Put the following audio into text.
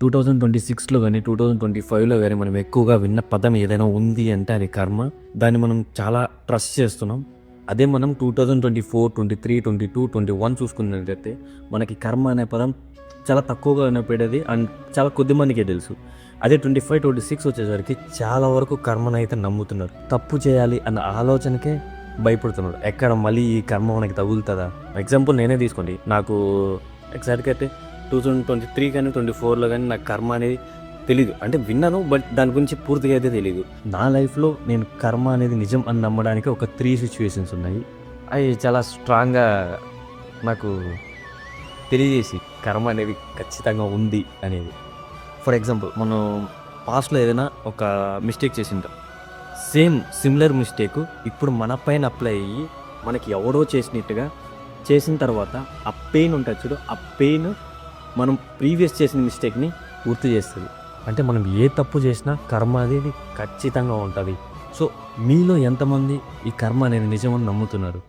2026లో గానీ, 2025లో గానీ మనం ఎక్కువగా విన్న పదం ఏదైనా ఉంది అంటే అది కర్మ. దాన్ని మనం చాలా ట్రస్ట్ చేస్తున్నాం. అదే మనం 2024, 23, 22, 21 చూసుకున్నట్లయితే మనకి కర్మ అనే పదం చాలా తక్కువగా వినపడేది అండ్ చాలా కొద్ది మందికే తెలుసు. అదే 25, 26 వచ్చేసరికి చాలా వరకు కర్మనైతే నమ్ముతున్నారు. తప్పు చేయాలి అన్న ఆలోచనకే భయపడుతున్నారు. ఎక్కడ మళ్ళీ ఈ కర్మ మనకి తగులుతదా? ఎగ్జాంపుల్ నేనే తీసుకోండి. నాకు ఎగ్జాక్ట్‌గా అయితే 2023 కానీ 24లో కానీ నాకు కర్మ అనేది తెలీదు. అంటే విన్నాను బట్ దాని గురించి పూర్తిగా అయితే తెలీదు. నా లైఫ్‌లో నేను కర్మ అనేది నిజం అని నమ్మడానికి ఒక 3 సిట్యుయేషన్స్ ఉన్నాయి. అవి చాలా స్ట్రాంగ్‌గా నాకు తెలియజేసి కర్మ అనేది ఖచ్చితంగా ఉంది అనేది. ఫర్ ఎగ్జాంపుల్ మనం పాస్ట్‌లో ఏదైనా ఒక మిస్టేక్ చేసుంటాం. సిమిలర్ మిస్టేక్ ఇప్పుడు మన పైన అప్లై అయ్యి మనకి ఎవడో చేసినట్టుగా చేసిన తర్వాత ఆ పెయిన్ ఉంటుంది చూడు, ఆ పెయిన్ మనం ప్రీవియస్ చేసిన మిస్టేక్‌ని గుర్తు చేస్తది. అంటే మనం ఏ తప్పు చేసినా కర్మ అనేది ఖచ్చితంగా ఉంటది. సో, మీలో ఎంతమంది ఈ కర్మ అనేది నిజమని నమ్ముతున్నారు?